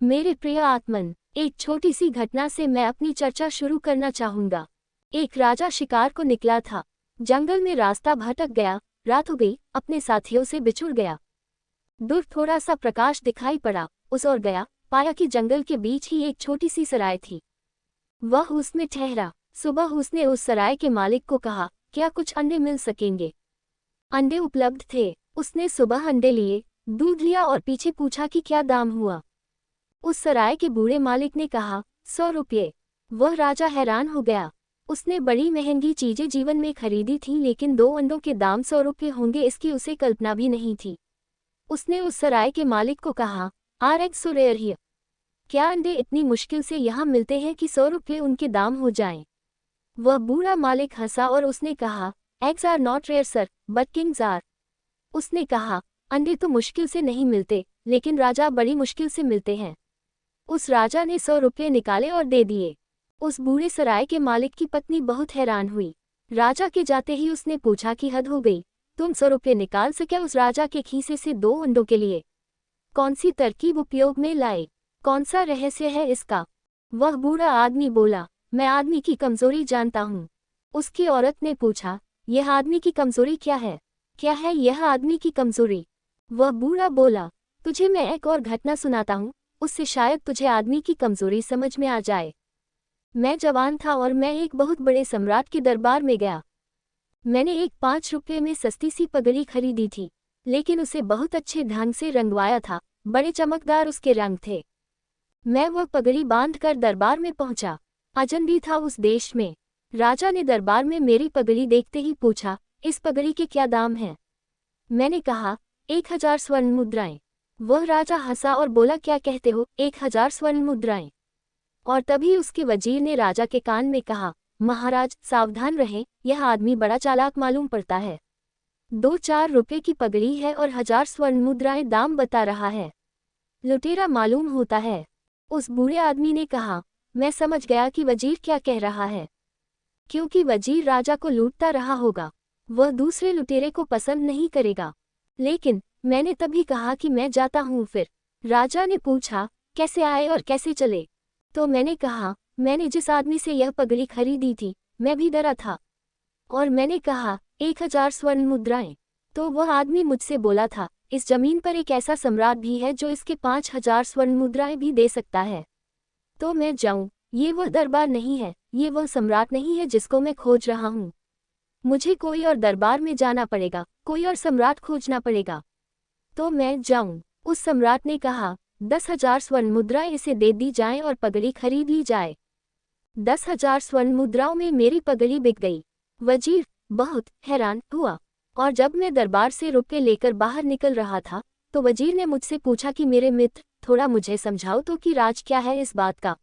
मेरे प्रिय आत्मन, एक छोटी सी घटना से मैं अपनी चर्चा शुरू करना चाहूंगा। एक राजा शिकार को निकला था। जंगल में रास्ता भटक गया, रात हो गई, अपने साथियों से बिछुड़ गया। दूर थोड़ा सा प्रकाश दिखाई पड़ा, उस ओर गया, पाया कि जंगल के बीच ही एक छोटी सी सराय थी। वह उसमें ठहरा। सुबह उसने उस सराय के मालिक को कहा, क्या कुछ अंडे मिल सकेंगे? अंडे उपलब्ध थे। उसने सुबह अंडे लिए, दूध लिया और पीछे पूछा कि क्या दाम हुआ। उस सराय के बूढ़े मालिक ने कहा, 100 रुपये। वह राजा हैरान हो गया। उसने बड़ी महंगी चीजें जीवन में खरीदी थी, लेकिन 2 अंडों के दाम 100 रुपये होंगे इसकी उसे कल्पना भी नहीं थी। उसने उस सराय के मालिक को कहा, are eggs so rare here. क्या अंडे इतनी मुश्किल से यहाँ मिलते हैं कि 100 रुपये उनके दाम हो जाएं? वह बूढ़ा मालिक हंसा और उसने कहा, eggs are not rare sir, but kings are. उसने कहा, अंडे तो मुश्किल से नहीं मिलते, लेकिन राजा बड़ी मुश्किल से मिलते हैं। उस राजा ने 100 रुपये निकाले और दे दिए। उस बूढ़े सराय के मालिक की पत्नी बहुत हैरान हुई। राजा के जाते ही उसने पूछा कि हद हो गई, तुम 100 रुपये निकाल सके उस राजा के खीसे से 2 अंडों के लिए? कौन सी तरकीब उपयोग में लाए? कौन सा रहस्य है इसका? वह बूढ़ा आदमी बोला, मैं आदमी की कमजोरी जानता हूँ। उसकी औरत ने पूछा, यह आदमी की कमजोरी क्या है? क्या है यह आदमी की कमजोरी? वह बूढ़ा बोला, तुझे मैं एक और घटना सुनाता हूँ, उससे शायद तुझे आदमी की कमजोरी समझ में आ जाए। मैं जवान था और मैं एक बहुत बड़े सम्राट के दरबार में गया। मैंने एक 5 रुपये में सस्ती सी पगड़ी खरीदी थी, लेकिन उसे बहुत अच्छे ढंग से रंगवाया था, बड़े चमकदार उसके रंग थे। मैं वह पगड़ी बांधकर दरबार में पहुंचा। अजनबी था उस देश में। राजा ने दरबार में मेरी पगड़ी देखते ही पूछा, इस पगड़ी के क्या दाम हैं? मैंने कहा, 1000 स्वर्ण मुद्राएं। वह राजा हंसा और बोला, क्या कहते हो, 1000 स्वर्ण मुद्राएं? और तभी उसके वजीर ने राजा के कान में कहा, महाराज सावधान रहें, यह आदमी बड़ा चालाक मालूम पड़ता है। 2-4 रुपये की पगड़ी है और 1000 स्वर्ण मुद्राएं दाम बता रहा है। लुटेरा मालूम होता है। उस बूढ़े आदमी ने कहा, मैं समझ गया कि वजीर क्या कह रहा है, क्योंकि वजीर राजा को लूटता रहा होगा। वह दूसरे लुटेरे को पसंद नहीं करेगा। लेकिन मैंने तभी कहा कि मैं जाता हूँ। फिर राजा ने पूछा, कैसे आए और कैसे चले? तो मैंने कहा, मैंने जिस आदमी से यह पगड़ी खरीदी थी, मैं भी डरा था। और मैंने कहा, 1000 स्वर्ण मुद्राएं। तो वह आदमी मुझसे बोला था, इस जमीन पर एक ऐसा सम्राट भी है जो इसके 5000 स्वर्ण मुद्राएं भी दे सकता है। तो मैं जाऊं? ये वह दरबार नहीं है, ये वह सम्राट नहीं है जिसको मैं खोज रहा हूँ। मुझे कोई और दरबार में जाना पड़ेगा, कोई और सम्राट खोजना पड़ेगा। तो मैं जाऊं? उस सम्राट ने कहा, 10,000 स्वर्ण मुद्राएं इसे दे दी जाएं और पगड़ी खरीद ली जाए। 10,000 स्वर्ण मुद्राओं में मेरी पगड़ी बिक गई। वजीर बहुत हैरान हुआ, और जब मैं दरबार से रुपये लेकर बाहर निकल रहा था, तो वजीर ने मुझसे पूछा कि मेरे मित्र, थोड़ा मुझे समझाओ तो कि राज क्या है इस बात का।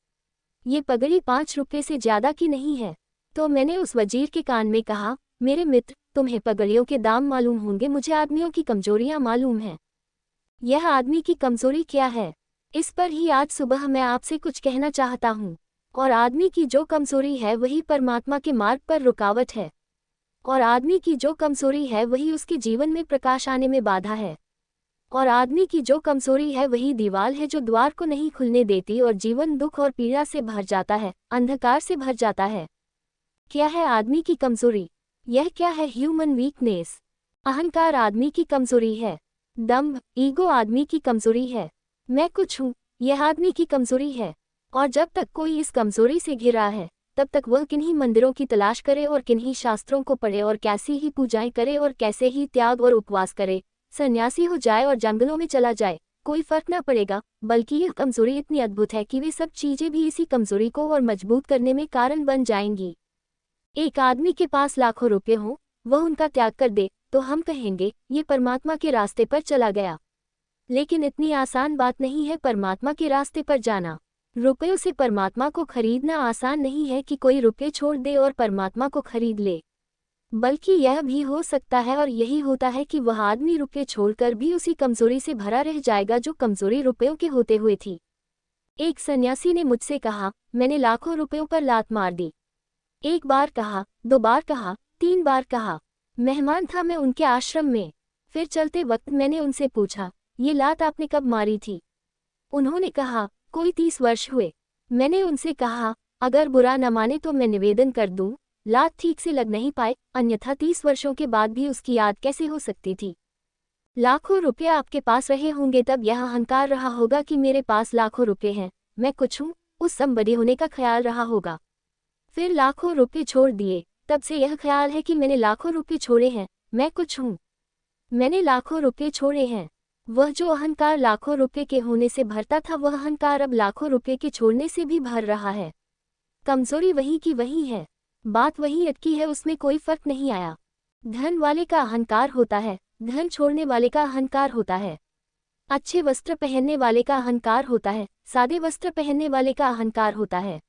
ये पगड़ी 5 रुपये से ज्यादा की नहीं है। तो मैंने उस वजीर के कान में कहा, मेरे मित्र, तुम्हें पगड़ियों के दाम मालूम होंगे, मुझे आदमियों की कमजोरियां मालूम हैं। यह आदमी की कमजोरी क्या है, इस पर ही आज सुबह मैं आपसे कुछ कहना चाहता हूँ। और आदमी की जो कमजोरी है वही परमात्मा के मार्ग पर रुकावट है। और आदमी की जो कमजोरी है वही उसके जीवन में प्रकाश आने में बाधा है। और आदमी की जो कमजोरी है वही दीवार है जो द्वार को नहीं खुलने देती और जीवन दुख और पीड़ा से भर जाता है, अंधकार से भर जाता है। क्या है आदमी की कमजोरी? यह क्या है? Human weakness. अहंकार आदमी की कमजोरी है। दंभ, ईगो आदमी की कमजोरी है। मैं कुछ हूँ, यह आदमी की कमजोरी है। और जब तक कोई इस कमजोरी से घिरा है, तब तक वह किन्हीं मंदिरों की तलाश करे और किन्हीं शास्त्रों को पढ़े और कैसी ही पूजाएं करे और कैसे ही त्याग और उपवास करे, सन्यासी हो जाए और जंगलों में चला जाए, कोई फर्क न पड़ेगा। बल्कि यह कमजोरी इतनी अद्भुत है कि वे सब चीजें भी इसी कमजोरी को और मजबूत करने में कारण बन जाएंगी। एक आदमी के पास लाखों रुपये हों, वह उनका त्याग कर दे, तो हम कहेंगे ये परमात्मा के रास्ते पर चला गया। लेकिन इतनी आसान बात नहीं है परमात्मा के रास्ते पर जाना। रुपयों से परमात्मा को खरीदना आसान नहीं है कि कोई रुपये छोड़ दे और परमात्मा को खरीद ले। बल्कि यह भी हो सकता है और यही होता है कि वह आदमी रुपये छोड़कर भी उसी कमजोरी से भरा रह जाएगा जो कमजोरी रुपयों के होते हुए थी। एक सन्यासी ने मुझसे कहा, मैंने लाखों रुपयों पर लात मार दी। 1 बार कहा, 2 बार कहा, 3 बार कहा। मेहमान था मैं उनके आश्रम में। फिर चलते वक्त मैंने उनसे पूछा, ये लात आपने कब मारी थी? उन्होंने कहा, कोई 30 वर्ष हुए। मैंने उनसे कहा, अगर बुरा न माने तो मैं निवेदन कर दूं, लात ठीक से लग नहीं पाए, अन्यथा 30 वर्षों के बाद भी उसकी याद कैसे हो सकती थी। लाखों रुपये आपके पास रहे होंगे तब यह अहंकार रहा होगा कि मेरे पास लाखों रुपये हैं, मैं कुछ हूँ, उस संबड़ी होने का ख्याल रहा होगा। फिर लाखों रुपये छोड़ दिए, तब से यह ख्याल है कि मैंने लाखों रुपये छोड़े हैं, मैं कुछ हूँ, मैंने लाखों रुपये छोड़े हैं। वह जो अहंकार लाखों रुपये के होने से भरता था वह अहंकार अब लाखों रुपये के छोड़ने से भी भर रहा है। कमजोरी वही की वही है, बात वही अटकी है, उसमें कोई फर्क नहीं आया। धन वाले का अहंकार होता है, धन छोड़ने वाले का अहंकार होता है। अच्छे वस्त्र पहनने वाले का अहंकार होता है, सादे वस्त्र पहनने वाले का अहंकार होता है।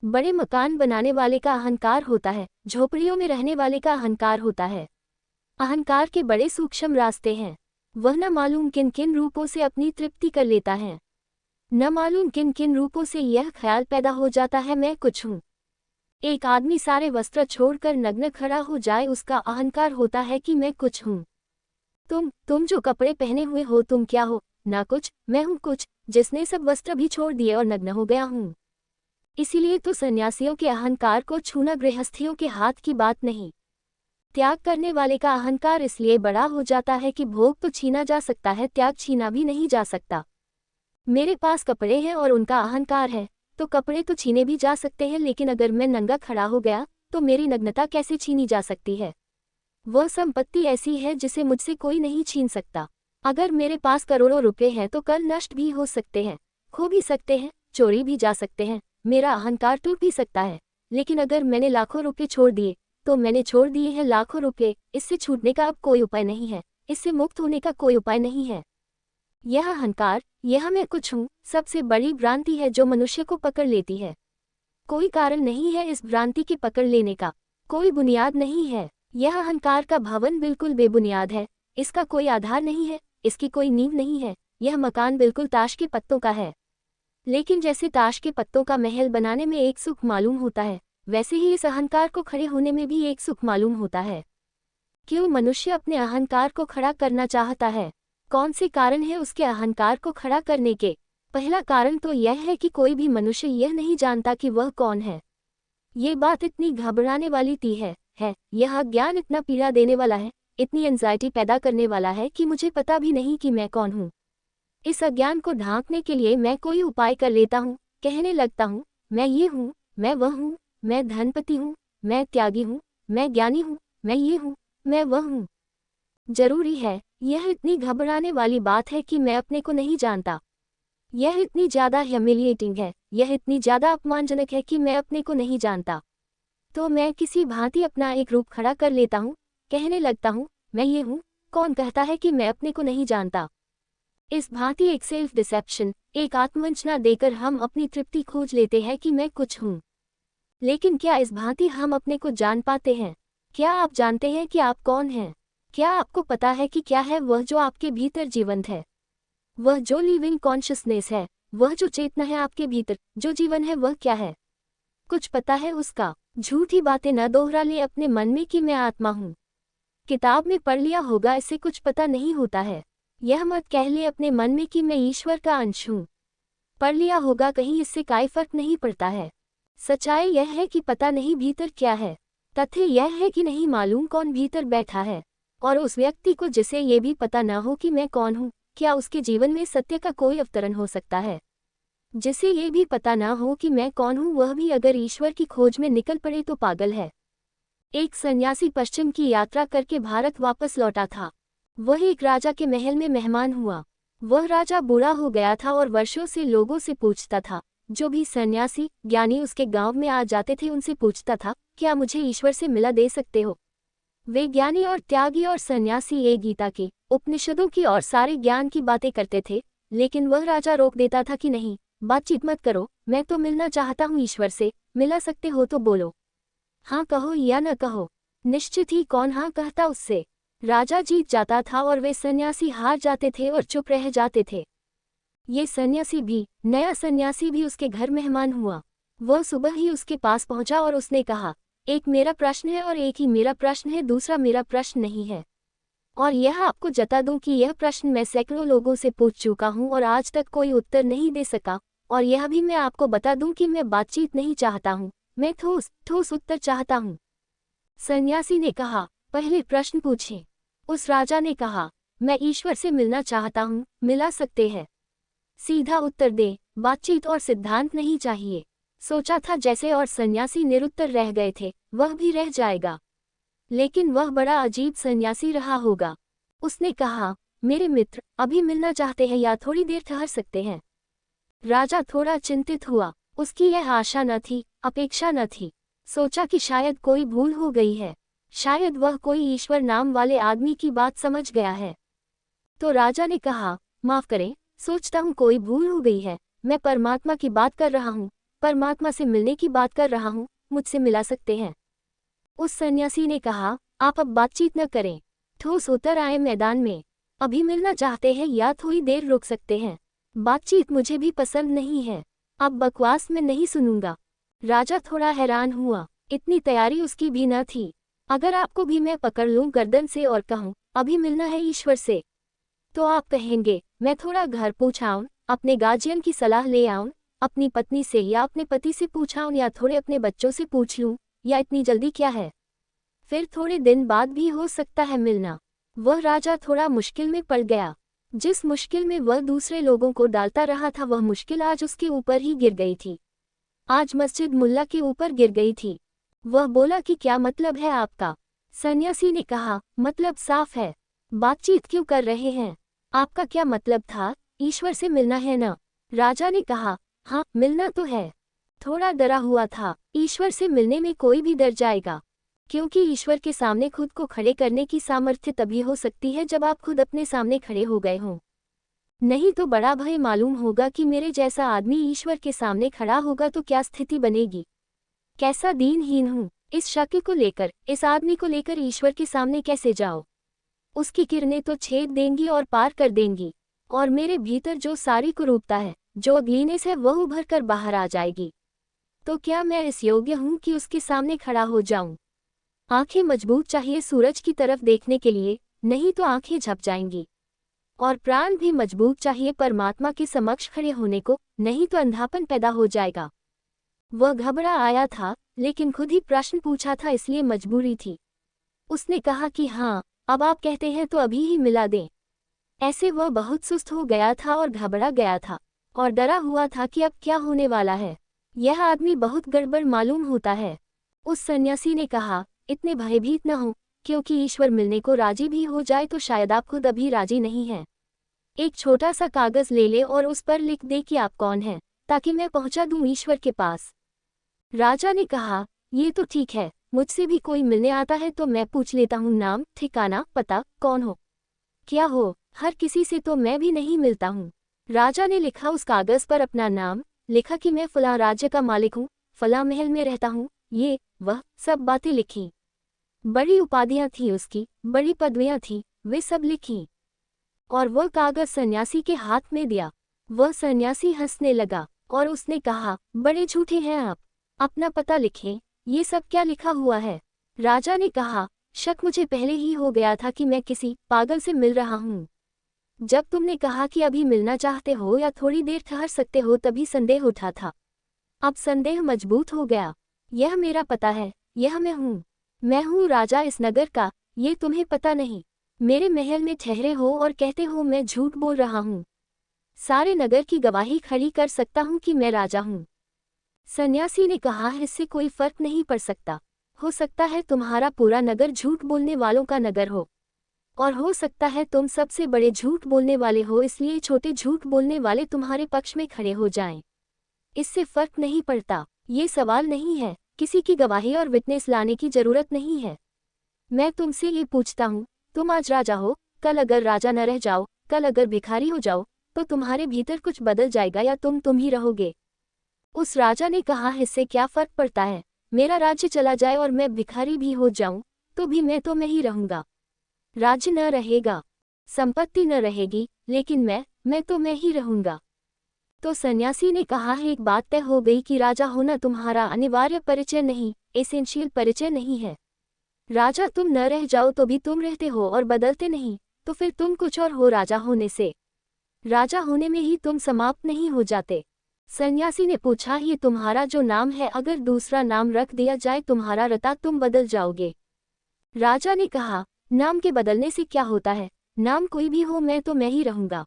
बड़े मकान बनाने वाले का अहंकार होता है, झोपड़ियों में रहने वाले का अहंकार होता है। अहंकार के बड़े सूक्ष्म रास्ते हैं, वह न मालूम किन किन रूपों से अपनी तृप्ति कर लेता है, न मालूम किन किन रूपों से यह ख्याल पैदा हो जाता है मैं कुछ हूँ। एक आदमी सारे वस्त्र छोड़कर नग्न खड़ा हो जाए, उसका अहंकार होता है कि मैं कुछ हूँ। तुम जो कपड़े पहने हुए हो तुम क्या हो, ना कुछ, मैं हूँ कुछ, जिसने सब वस्त्र भी छोड़ दिए और नग्न हो गया हूँ। इसीलिए तो सन्यासियों के अहंकार को छूना गृहस्थियों के हाथ की बात नहीं। त्याग करने वाले का अहंकार इसलिए बड़ा हो जाता है कि भोग तो छीना जा सकता है, त्याग छीना भी नहीं जा सकता। मेरे पास कपड़े हैं और उनका अहंकार है, तो कपड़े तो छीने भी जा सकते हैं, लेकिन अगर मैं नंगा खड़ा हो गया तो मेरी नग्नता कैसे छीनी जा सकती है। वह संपत्ति ऐसी है जिसे मुझसे कोई नहीं छीन सकता। अगर मेरे पास करोड़ों रुपए हैं तो कल नष्ट भी हो सकते हैं, खो भी सकते हैं, चोरी भी जा सकते हैं, मेरा अहंकार टूट भी सकता है। लेकिन अगर मैंने लाखों रुपए छोड़ दिए तो मैंने छोड़ दिए हैं लाखों रुपए, इससे छूटने का अब कोई उपाय नहीं है, इससे मुक्त होने का कोई उपाय नहीं है। यह अहंकार, यह मैं कुछ हूँ, सबसे बड़ी भ्रांति है जो मनुष्य को पकड़ लेती है। कोई कारण नहीं है इस भ्रांति के पकड़ लेने का, कोई बुनियाद नहीं है। यह अहंकार का भवन बिल्कुल बेबुनियाद है, इसका कोई आधार नहीं है, इसकी कोई नींव नहीं है। यह मकान बिल्कुल ताश के पत्तों का है, लेकिन जैसे ताश के पत्तों का महल बनाने में एक सुख मालूम होता है, वैसे ही इस अहंकार को खड़े होने में भी एक सुख मालूम होता है। क्यों मनुष्य अपने अहंकार को खड़ा करना चाहता है? कौन से कारण है उसके अहंकार को खड़ा करने के? पहला कारण तो यह है कि कोई भी मनुष्य यह नहीं जानता कि वह कौन है। ये बात इतनी घबराने वाली ती है, यह अज्ञान इतना पीड़ा देने वाला है, इतनी एंजाइटी पैदा करने वाला है कि मुझे पता भी नहीं कि मैं कौन हूँ। इस अज्ञान को ढांकने के लिए मैं कोई उपाय कर लेता हूँ, कहने लगता हूँ, मैं ये हूँ, मैं वह हूँ, मैं धनपति हूँ, मैं त्यागी हूँ, मैं ज्ञानी हूँ, मैं ये हूँ, मैं वह हूँ। जरूरी है, यह इतनी घबराने वाली बात है कि मैं अपने को नहीं जानता। यह इतनी ज़्यादा ह्यूमिलिएटिंग है, यह इतनी ज़्यादा अपमानजनक है कि मैं अपने को नहीं जानता। तो मैं किसी भांति अपना एक रूप खड़ा कर लेता हूँ, कहने लगता हूँ, मैं ये हूँ। कौन कहता है कि मैं अपने को नहीं जानता? इस भांति एक सेल्फ डिसेप्शन, एक आत्मवंचना देकर हम अपनी तृप्ति खोज लेते हैं कि मैं कुछ हूँ। लेकिन क्या इस भांति हम अपने को जान पाते हैं? क्या आप जानते हैं कि आप कौन हैं? क्या आपको पता है कि क्या है वह जो आपके भीतर जीवंत है? वह जो लिविंग कॉन्शियसनेस है, वह जो चेतना है आपके भीतर, जो जीवन है, वह क्या है? कुछ पता है उसका? झूठी बातें न दोहरा ले अपने मन में कि मैं आत्मा हूँ। किताब में पढ़ लिया होगा, इससे कुछ पता नहीं होता है। यह मत कह ले अपने मन में कि मैं ईश्वर का अंश हूँ। पढ़ लिया होगा कहीं, इससे कोई फर्क नहीं पड़ता है। सच्चाई यह है कि पता नहीं भीतर क्या है। तथ्य यह है कि नहीं मालूम कौन भीतर बैठा है। और उस व्यक्ति को जिसे ये भी पता न हो कि मैं कौन हूँ, क्या उसके जीवन में सत्य का कोई अवतरण हो सकता है? जिसे ये भी पता न हो कि मैं कौन हूँ, वह भी अगर ईश्वर की खोज में निकल पड़े तो पागल है। एक सन्यासी पश्चिम की यात्रा करके भारत वापस लौटा था। वह एक राजा के महल में मेहमान हुआ। वह राजा बूढ़ा हो गया था और वर्षों से लोगों से पूछता था। जो भी सन्यासी ज्ञानी उसके गांव में आ जाते थे उनसे पूछता था, क्या मुझे ईश्वर से मिला दे सकते हो? वे ज्ञानी और त्यागी और सन्यासी एक गीता की, उपनिषदों की और सारे ज्ञान की बातें करते थे, लेकिन वह राजा रोक देता था कि नहीं, बातचीत मत करो, मैं तो मिलना चाहता हूँ ईश्वर से, मिला सकते हो तो बोलो, हाँ कहो या न कहो। निश्चित ही कौन हाँ कहता उससे। राजा जीत जाता था और वे सन्यासी हार जाते थे और चुप रह जाते थे। ये सन्यासी भी, नया सन्यासी भी उसके घर मेहमान हुआ। वह सुबह ही उसके पास पहुंचा और उसने कहा, एक मेरा प्रश्न है और एक ही मेरा प्रश्न है, दूसरा मेरा प्रश्न नहीं है। और यह आपको जता दूं कि यह प्रश्न मैं सैकड़ों लोगों से पूछ चुका हूं और आज तक कोई उत्तर नहीं दे सका, और यह भी मैं आपको बता दूं कि मैं बातचीत नहीं चाहता हूँ, मैं ठोस ठोस उत्तर चाहता हूँ। सन्यासी ने कहा, पहले प्रश्न पूछें। उस राजा ने कहा, मैं ईश्वर से मिलना चाहता हूँ, मिला सकते हैं? सीधा उत्तर दे, बातचीत और सिद्धांत नहीं चाहिए। सोचा था जैसे और सन्यासी निरुत्तर रह गए थे, वह भी रह जाएगा। लेकिन वह बड़ा अजीब सन्यासी रहा होगा। उसने कहा, मेरे मित्र, अभी मिलना चाहते हैं या थोड़ी देर ठहर सकते हैं? राजा थोड़ा चिंतित हुआ। उसकी यह आशा न थी, अपेक्षा न थी। सोचा कि शायद कोई भूल हो गई है, शायद वह कोई ईश्वर नाम वाले आदमी की बात समझ गया है। तो राजा ने कहा, माफ करें, सोचता हूँ कोई भूल हो गई है। मैं परमात्मा की बात कर रहा हूँ, परमात्मा से मिलने की बात कर रहा हूँ, मुझसे मिला सकते हैं? उस सन्यासी ने कहा, आप अब बातचीत न करें, ठोस उतर आए मैदान में। अभी मिलना चाहते हैं या थोड़ी देर रुक सकते हैं? बातचीत मुझे भी पसंद नहीं है, अब बकवास मैं नहीं सुनूंगा। राजा थोड़ा हैरान हुआ, इतनी तैयारी उसकी भी न थी। अगर आपको भी मैं पकड़ लूं गर्दन से और कहूं, अभी मिलना है ईश्वर से, तो आप कहेंगे, मैं थोड़ा घर पूछाऊं, अपने गार्जियन की सलाह ले आऊं, अपनी पत्नी से या अपने पति से पूछाऊं या थोड़े अपने बच्चों से पूछ लूं, या इतनी जल्दी क्या है? फिर थोड़े दिन बाद भी हो सकता है मिलना। वह राजा थोड़ा मुश्किल में पड़ गया। जिस मुश्किल में वह दूसरे लोगों को डालता रहा था, वह मुश्किल आज उसके ऊपर ही गिर गई थी। आज मस्जिद मुल्ला के ऊपर गिर गई थी। वह बोला कि क्या मतलब है आपका? सन्यासी ने कहा, मतलब साफ है, बातचीत क्यों कर रहे हैं? आपका क्या मतलब था? ईश्वर से मिलना है ना? राजा ने कहा, हाँ, मिलना तो है। थोड़ा डरा हुआ था। ईश्वर से मिलने में कोई भी डर जाएगा, क्योंकि ईश्वर के सामने खुद को खड़े करने की सामर्थ्य तभी हो सकती है जब आप खुद अपने सामने खड़े हो गए हों। नहीं तो बड़ा भय मालूम होगा कि मेरे जैसा आदमी ईश्वर के सामने खड़ा होगा तो क्या स्थिति बनेगी, कैसा दीनहीन हूँ। इस शक को लेकर, इस आदमी को लेकर ईश्वर के सामने कैसे जाओ? उसकी किरणें तो छेद देंगी और पार कर देंगी, और मेरे भीतर जो सारी कुरूपता है, जो अग्लीनेस है, वह उभर कर बाहर आ जाएगी। तो क्या मैं इस योग्य हूँ कि उसके सामने खड़ा हो जाऊं? आंखें मजबूत चाहिए सूरज की तरफ देखने के लिए, नहीं तो आंखें झप जाएंगी। और प्राण भी मजबूत चाहिए परमात्मा के समक्ष खड़े होने को, नहीं तो अंधापन पैदा हो जाएगा। वह घबरा आया था, लेकिन खुद ही प्रश्न पूछा था, इसलिए मजबूरी थी। उसने कहा कि हाँ, अब आप कहते हैं तो अभी ही मिला दें। ऐसे वह बहुत सुस्त हो गया था और घबरा गया था और डरा हुआ था कि अब क्या होने वाला है। यह आदमी बहुत गड़बड़ मालूम होता है। उस सन्यासी ने कहा, इतने भयभीत न हो, क्योंकि ईश्वर मिलने को राजी भी हो जाए तो शायद आप खुद अभी राजी नहीं हैं। एक छोटा सा कागज ले ले और उस पर लिख दे कि आप कौन हैं, ताकि मैं पहुंचा दूं ईश्वर के पास। राजा ने कहा, ये तो ठीक है, मुझसे भी कोई मिलने आता है तो मैं पूछ लेता हूँ, नाम, ठिकाना, पता, कौन हो, क्या हो। हर किसी से तो मैं भी नहीं मिलता हूँ। राजा ने लिखा उस कागज पर अपना नाम, लिखा कि मैं फलां राज्य का मालिक हूँ, फलां महल में रहता हूँ, ये वह सब बातें लिखी। बड़ी उपाधियां थी उसकी, बड़ी पदवियां थी, वे सब लिखी और वह कागज सन्यासी के हाथ में दिया। वह सन्यासी हंसने लगा और उसने कहा, बड़े झूठे हैं आप, अपना पता लिखें, ये सब क्या लिखा हुआ है? राजा ने कहा, शक मुझे पहले ही हो गया था कि मैं किसी पागल से मिल रहा हूँ। जब तुमने कहा कि अभी मिलना चाहते हो या थोड़ी देर ठहर सकते हो, तभी संदेह उठा था। अब संदेह मजबूत हो गया। यह मेरा पता है, यह मैं हूँ राजा इस नगर का, ये तुम्हें पता नहीं। मेरे महल में ठहरे हो और कहते हो मैं झूठ बोल रहा हूँ। सारे नगर की गवाही खड़ी कर सकता हूँ कि मैं राजा हूँ। सन्यासी ने कहा, इससे कोई फर्क नहीं पड़ सकता। हो सकता है तुम्हारा पूरा नगर झूठ बोलने वालों का नगर हो, और हो सकता है तुम सबसे बड़े झूठ बोलने वाले हो, इसलिए छोटे झूठ बोलने वाले तुम्हारे पक्ष में खड़े हो जाएं। इससे फर्क नहीं पड़ता। ये सवाल नहीं है, किसी की गवाही और विटनेस लाने की जरूरत नहीं है। मैं तुमसे ये पूछता हूँ, तुम आज राजा हो, कल अगर राजा न रह जाओ, कल अगर भिखारी हो जाओ, तो तुम्हारे भीतर कुछ बदल जाएगा या तुम ही रहोगे? उस राजा ने कहा, इससे क्या फर्क पड़ता है? मेरा राज्य चला जाए और मैं भिखारी भी हो जाऊं, तो भी मैं ही रहूंगा। राज्य न रहेगा, संपत्ति न रहेगी, लेकिन मैं ही रहूंगा। तो सन्यासी ने कहा, एक बात तय हो गई कि राजा होना तुम्हारा अनिवार्य परिचय नहीं, एसेंशियल परिचय नहीं है। राजा तुम न रह जाओ तो भी तुम रहते हो और बदलते नहीं, तो फिर तुम कुछ और हो। राजा होने में ही तुम समाप्त नहीं हो जाते। सन्यासी ने पूछा, ये तुम्हारा जो नाम है, अगर दूसरा नाम रख दिया जाए तुम्हारा रता, तुम बदल जाओगे? राजा ने कहा, नाम के बदलने से क्या होता है, नाम कोई भी हो मैं तो मैं ही रहूंगा।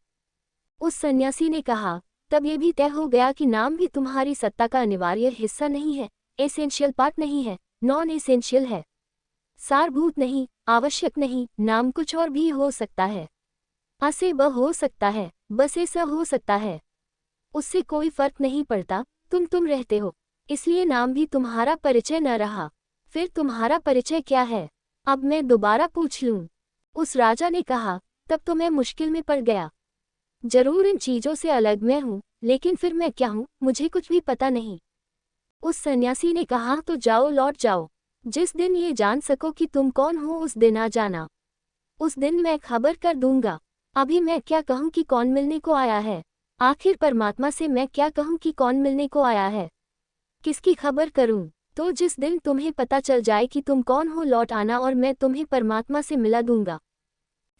उस सन्यासी ने कहा, तब ये भी तय हो गया कि नाम भी तुम्हारी सत्ता का अनिवार्य हिस्सा नहीं है, एसेंशियल पार्ट नहीं है, नॉन एसेंशियल है, सारभूत नहीं, आवश्यक नहीं। नाम कुछ और भी हो सकता है, आ से ब हो सकता है, ब से स हो सकता है, उससे कोई फर्क नहीं पड़ता, तुम रहते हो, इसलिए नाम भी तुम्हारा परिचय न रहा। फिर तुम्हारा परिचय क्या है? अब मैं दोबारा पूछ लूं? उस राजा ने कहा, तब तो मैं मुश्किल में पड़ गया। जरूर इन चीजों से अलग मैं हूं, लेकिन फिर मैं क्या हूं, मुझे कुछ भी पता नहीं। उस सन्यासी ने कहा, तो जाओ, लौट जाओ। जिस दिन ये जान सको कि तुम कौन हो उस दिन आ जाना, उस दिन मैं खबर कर दूंगा। अभी मैं क्या कहूं कि कौन मिलने को आया है? आखिर परमात्मा से मैं क्या कहूं कि कौन मिलने को आया है? किसकी खबर करूं? तो जिस दिन तुम्हें पता चल जाए कि तुम कौन हो, लौट आना और मैं तुम्हें परमात्मा से मिला दूंगा।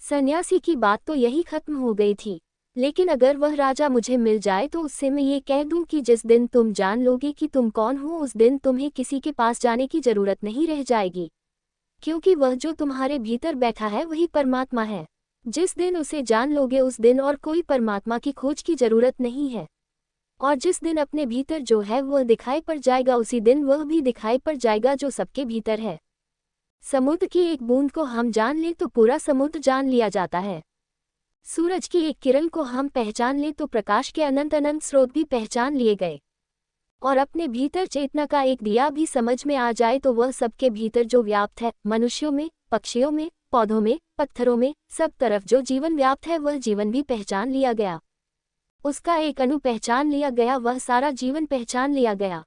सन्यासी की बात तो यही खत्म हो गई थी, लेकिन अगर वह राजा मुझे मिल जाए तो उससे मैं ये कह दूं कि जिस दिन तुम जान लोगे कि तुम कौन हो, उस दिन तुम्हें किसी के पास जाने की जरूरत नहीं रह जाएगी, क्योंकि वह जो तुम्हारे भीतर बैठा है वही परमात्मा है। जिस दिन उसे जान लोगे उस दिन और कोई परमात्मा की खोज की जरूरत नहीं है, और जिस दिन अपने भीतर जो है वह दिखाई पड़ जाएगा, उसी दिन वह भी दिखाई पड़ जाएगा जो सबके भीतर है। समुद्र की एक बूंद को हम जान लें तो पूरा समुद्र जान लिया जाता है। सूरज की एक किरण को हम पहचान लें तो प्रकाश के अनंत अनंत स्रोत भी पहचान लिए गए। और अपने भीतर चेतना का एक दिया भी समझ में आ जाए तो वह सबके भीतर जो व्याप्त है, मनुष्यों में, पक्षियों में, पौधों में, पत्थरों में, सब तरफ जो जीवन व्याप्त है वह जीवन भी पहचान लिया गया। उसका एक अणु पहचान लिया गया, वह सारा जीवन पहचान लिया गया।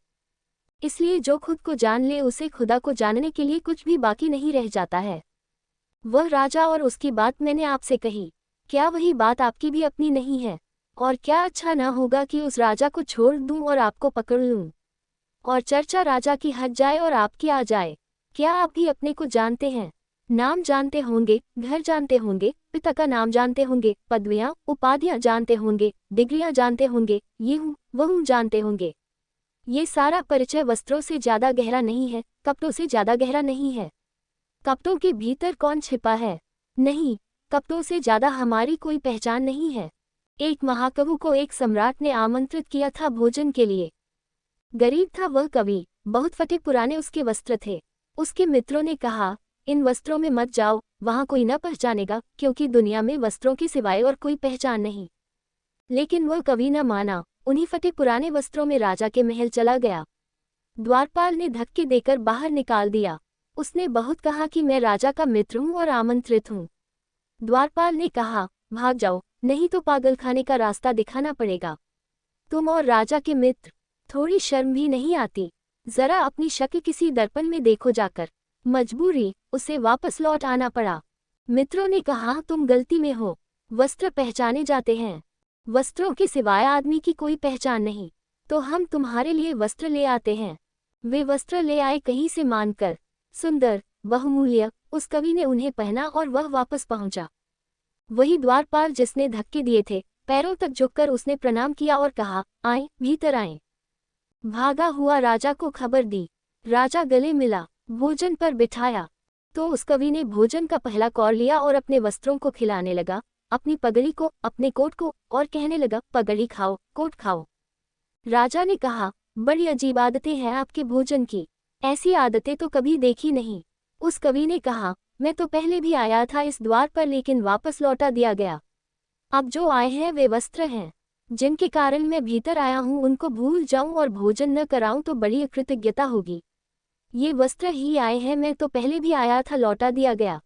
इसलिए जो खुद को जान ले उसे खुदा को जानने के लिए कुछ भी बाकी नहीं रह जाता है। वह राजा और उसकी बात मैंने आपसे कही, क्या वही बात आपकी भी अपनी नहीं है? और क्या अच्छा न होगा कि उस राजा को छोड़ दूं और आपको पकड़ लूं, और चर्चा राजा की हट जाए और आपकी आ जाए? क्या आप भी अपने को जानते हैं? नाम जानते होंगे, घर जानते होंगे, पिता का नाम जानते होंगे, पदवियां उपाधियां जानते होंगे, डिग्रियां जानते होंगे, ये हूँ वह हूँ जानते होंगे। ये सारा परिचय वस्त्रों से ज्यादा गहरा नहीं है, कपड़ों से ज्यादा गहरा नहीं है। कपड़ों के भीतर कौन छिपा है? नहीं, कपड़ों से ज्यादा हमारी कोई पहचान नहीं है। एक महाकवि को एक सम्राट ने आमंत्रित किया था भोजन के लिए। गरीब था वह कवि, बहुत फटे पुराने उसके वस्त्र थे। उसके मित्रों ने कहा, इन वस्त्रों में मत जाओ, वहां कोई न पहचानेगा, क्योंकि दुनिया में वस्त्रों के सिवाय और कोई पहचान नहीं। लेकिन वह कवि न माना, उन्हीं फटे पुराने वस्त्रों में राजा के महल चला गया। द्वारपाल ने धक्के देकर बाहर निकाल दिया। उसने बहुत कहा कि मैं राजा का मित्र हूँ और आमंत्रित हूँ। द्वारपाल ने कहा, भाग जाओ, नहीं तो पागलखाने का रास्ता दिखाना पड़ेगा। तुम और राजा के मित्र, थोड़ी शर्म भी नहीं आती? जरा अपनी शक्ल किसी दर्पण में देखो जाकर। मजबूरी, उसे वापस लौट आना पड़ा। मित्रों ने कहा, तुम गलती में हो, वस्त्र पहचाने जाते हैं, वस्त्रों के सिवाय आदमी की कोई पहचान नहीं। तो हम तुम्हारे लिए वस्त्र ले आते हैं। वे वस्त्र ले आए कहीं से मानकर, सुंदर, बहुमूल्य। उस कवि ने उन्हें पहना और वह वापस पहुंचा। वही द्वारपाल जिसने धक्के दिए थे, पैरों तक झुककर उसने प्रणाम किया और कहा, आए, भीतर आए। भागा हुआ राजा को खबर दी। राजा गले मिला, भोजन पर बिठाया। तो उस कवि ने भोजन का पहला कौर लिया और अपने वस्त्रों को खिलाने लगा, अपनी पगड़ी को, अपने कोट को, और कहने लगा, पगड़ी खाओ, कोट खाओ। राजा ने कहा, बड़ी अजीब आदतें हैं आपके भोजन की, ऐसी आदतें तो कभी देखी नहीं। उस कवि ने कहा, मैं तो पहले भी आया था इस द्वार पर, लेकिन वापस लौटा दिया गया। अब जो आए हैं वे वस्त्र हैं, जिनके कारण मैं भीतर आया हूँ उनको भूल जाऊं और भोजन न कराऊं तो बड़ी अकृतज्ञता होगी। ये वस्त्र ही आए हैं, मैं तो पहले भी आया था, लौटा दिया गया,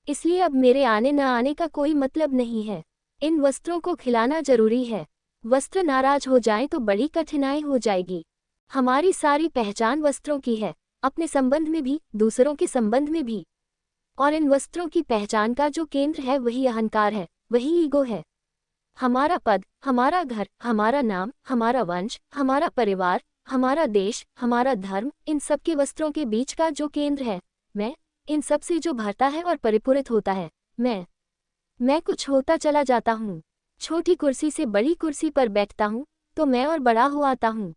इसलिए अब मेरे आने न आने का कोई मतलब नहीं है। इन वस्त्रों को खिलाना जरूरी है। वस्त्र नाराज हो जाए तो बड़ी कठिनाई हो जाएगी। हमारी सारी पहचान वस्त्रों की है, अपने संबंध में भी, दूसरों के संबंध में भी। और इन वस्त्रों की पहचान का जो केंद्र है वही अहंकार है, वही ईगो है। हमारा पद, हमारा घर, हमारा नाम, हमारा वंश, हमारा परिवार, हमारा देश, हमारा धर्म, इन सब के वस्त्रों के बीच का जो केंद्र है मैं, इन सब से जो भरता है और परिपूरित होता है मैं कुछ होता चला जाता हूँ। छोटी कुर्सी से बड़ी कुर्सी पर बैठता हूँ तो मैं और बड़ा हो आता हूँ।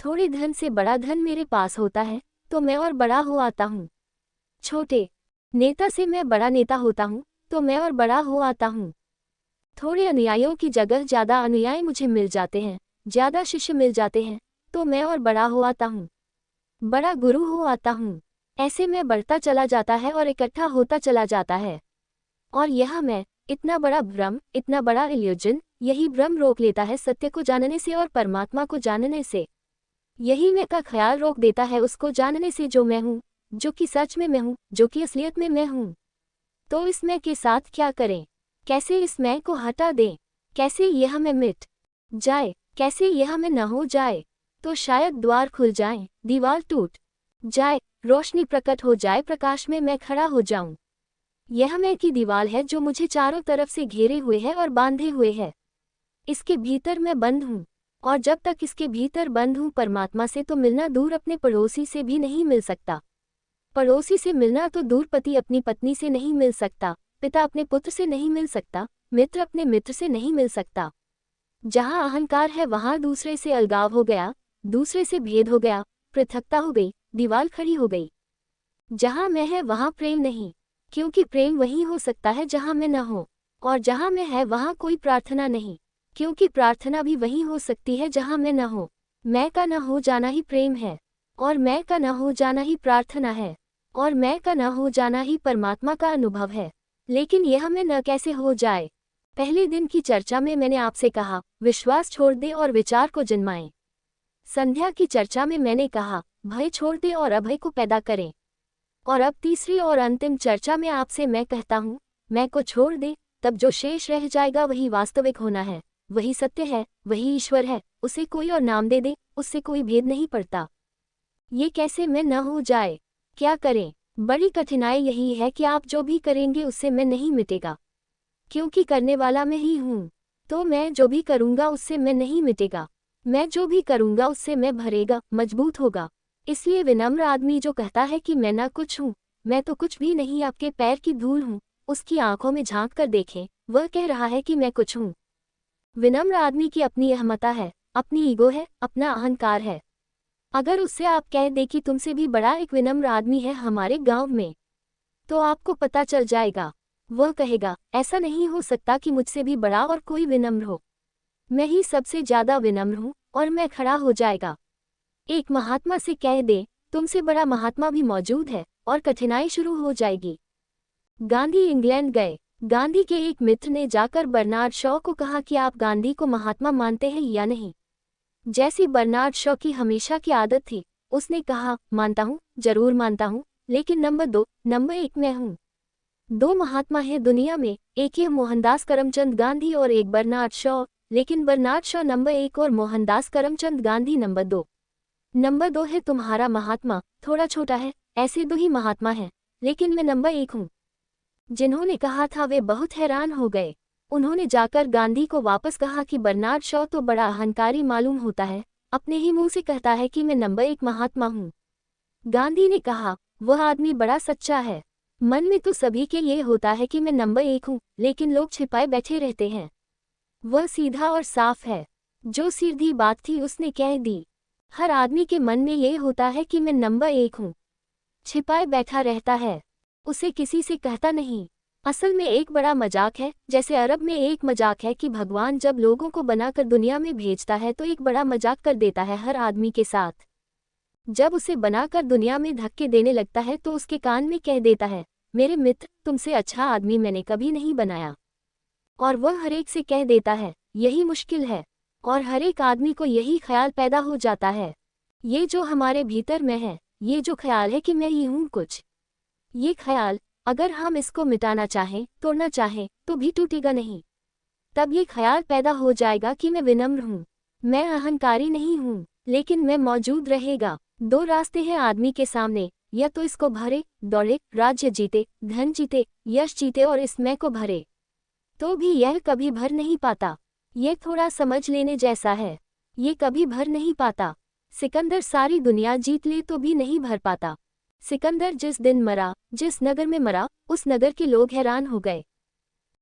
थोड़े धन से बड़ा धन मेरे पास होता है तो मैं और बड़ा हो आता हूँ। छोटे नेता से मैं बड़ा नेता होता हूँ तो मैं और बड़ा हो आता हूँ। थोड़े अनुयायियों की जगह ज़्यादा अनुयायी मुझे मिल जाते हैं, ज़्यादा शिष्य मिल जाते हैं तो मैं और बड़ा हो आता हूँ, बड़ा गुरु हो आता हूँ। ऐसे मैं बढ़ता चला जाता है और इकट्ठा होता चला जाता है। और यह मैं, इतना बड़ा भ्रम, इतना बड़ा इल्यूजन, यही भ्रम रोक लेता है सत्य को जानने से और परमात्मा को जानने से। यही मैं का ख्याल रोक देता है उसको जानने से जो मैं हूँ, जो कि सच में मैं हूँ, जो कि असलियत में मैं हूँ। तो इस मैं के साथ क्या करें? कैसे इस मैं को हटा दें? कैसे यह मैं मिट जाए? कैसे यह मैं न हो जाए? तो शायद द्वार खुल जाए, दीवार टूट जाए, रोशनी प्रकट हो जाए, प्रकाश में मैं खड़ा हो जाऊं। यह मैं की दीवार है जो मुझे चारों तरफ से घेरे हुए है और बांधे हुए है। इसके भीतर मैं बंद हूँ, और जब तक इसके भीतर बंद हूँ परमात्मा से तो मिलना दूर अपने पड़ोसी से भी नहीं मिल सकता। पड़ोसी से मिलना तो दूर, पति अपनी पत्नी से नहीं मिल सकता, पिता अपने पुत्र से नहीं मिल सकता, मित्र अपने मित्र से नहीं मिल सकता। जहाँ अहंकार है वहाँ दूसरे से अलगाव हो गया, दूसरे से भेद हो गया, पृथकता हो गई, दीवार खड़ी हो गई। जहाँ मैं है वहाँ प्रेम नहीं, क्योंकि प्रेम वहीं हो सकता है जहाँ मैं न हो। और जहाँ मैं है वहाँ कोई प्रार्थना नहीं, क्योंकि प्रार्थना भी वहीं हो सकती है जहाँ मैं न हो। मैं का न हो जाना ही प्रेम है, और मैं का न हो जाना ही प्रार्थना है, और मैं का न हो जाना ही परमात्मा का अनुभव है। लेकिन यह मैं न कैसे हो जाए? पहले दिन की चर्चा में मैंने आपसे कहा, विश्वास छोड़ दे और विचार को जन्माएं। संध्या की चर्चा में मैंने कहा, भय छोड़ दे और अभय को पैदा करें। और अब तीसरी और अंतिम चर्चा में आपसे मैं कहता हूँ, मैं को छोड़ दे, तब जो शेष रह जाएगा वही वास्तविक होना है, वही सत्य है, वही ईश्वर है। उसे कोई और नाम दे दे, उससे कोई भेद नहीं पड़ता। ये कैसे मैं न हो जाए? क्या करें? बड़ी कठिनाई यही है कि आप जो भी करेंगे उससे मैं नहीं मिटेगा, क्योंकि करने वाला मैं ही हूँ। तो मैं जो भी करूँगा उससे मैं नहीं मिटेगा, मैं जो भी करूँगा उससे मैं भरेगा, मजबूत होगा। इसलिए विनम्र आदमी जो कहता है कि मैं ना कुछ हूँ, मैं तो कुछ भी नहीं, आपके पैर की धूल हूँ, उसकी आंखों में झांक कर देखें, वह कह रहा है कि मैं कुछ हूँ। विनम्र आदमी की अपनी अहमता है, अपनी ईगो है, अपना अहंकार है। अगर उससे आप कह दे कि तुमसे भी बड़ा एक विनम्र आदमी है हमारे गांव में, तो आपको पता चल जाएगा। वह कहेगा, ऐसा नहीं हो सकता कि मुझसे भी बड़ा और कोई विनम्र हो, मैं ही सबसे ज्यादा विनम्र हूँ, और मैं खड़ा हो जाएगा। एक महात्मा से कह दे, तुमसे बड़ा महात्मा भी मौजूद है, और कठिनाई शुरू हो जाएगी। गांधी इंग्लैंड गए। गांधी के एक मित्र ने जाकर बर्नार्ड शॉ को कहा कि आप गांधी को महात्मा मानते हैं या नहीं। जैसी बर्नार्ड शॉ की हमेशा की आदत थी, उसने कहा, मानता हूँ, जरूर मानता हूँ, लेकिन नंबर 1 मैं हूँ। 2 महात्मा हैं दुनिया में, एक है मोहनदास करमचंद गांधी और एक बर्नार्ड शॉ, लेकिन बर्नार्ड शॉ नंबर 1 और मोहनदास करमचंद गांधी नंबर 2। नंबर 2 है तुम्हारा महात्मा, थोड़ा छोटा है, ऐसे 2 ही महात्मा हैं, लेकिन मैं नंबर 1 हूँ। जिन्होंने कहा था वे बहुत हैरान हो गए। उन्होंने जाकर गांधी को वापस कहा कि बर्नार्ड शॉ तो बड़ा अहंकारी मालूम होता है, अपने ही मुंह से कहता है कि मैं नंबर 1 महात्मा हूँ। गांधी ने कहा, वह आदमी बड़ा सच्चा है। मन में तो सभी के ये होता है कि मैं नंबर 1 हूँ, लेकिन लोग छिपाए बैठे रहते हैं। वह सीधा और साफ है, जो सीधी बात थी उसने कह दी। हर आदमी के मन में ये होता है कि मैं नंबर 1 हूँ, छिपाए बैठा रहता है, उसे किसी से कहता नहीं। असल में एक बड़ा मजाक है, जैसे अरब में एक मजाक है कि भगवान जब लोगों को बनाकर दुनिया में भेजता है तो एक बड़ा मजाक कर देता है हर आदमी के साथ। जब उसे बनाकर दुनिया में धक्के देने लगता है तो उसके कान में कह देता है, मेरे मित्र, तुमसे अच्छा आदमी मैंने कभी नहीं बनाया। और वह हर एक से कह देता है, यही मुश्किल है, और हर एक आदमी को यही ख्याल पैदा हो जाता है। ये जो हमारे भीतर में है, ये जो ख्याल है कि मैं ही हूँ कुछ, ये ख्याल अगर हम इसको मिटाना चाहें, तोड़ना चाहें, तो भी टूटेगा नहीं। तब ये ख्याल पैदा हो जाएगा कि मैं विनम्र हूँ, मैं अहंकारी नहीं हूँ, लेकिन मैं मौजूद रहेगा। 2 रास्ते हैं आदमी के सामने, या तो इसको भरे, दौड़े, राज्य जीते, धन जीते, यश जीते और इस मैं को भरे, तो भी यह कभी भर नहीं पाता। ये थोड़ा समझ लेने जैसा है, ये कभी भर नहीं पाता। सिकंदर सारी दुनिया जीत ले तो भी नहीं भर पाता। सिकंदर जिस दिन मरा, जिस नगर में मरा, उस नगर के लोग हैरान हो गए।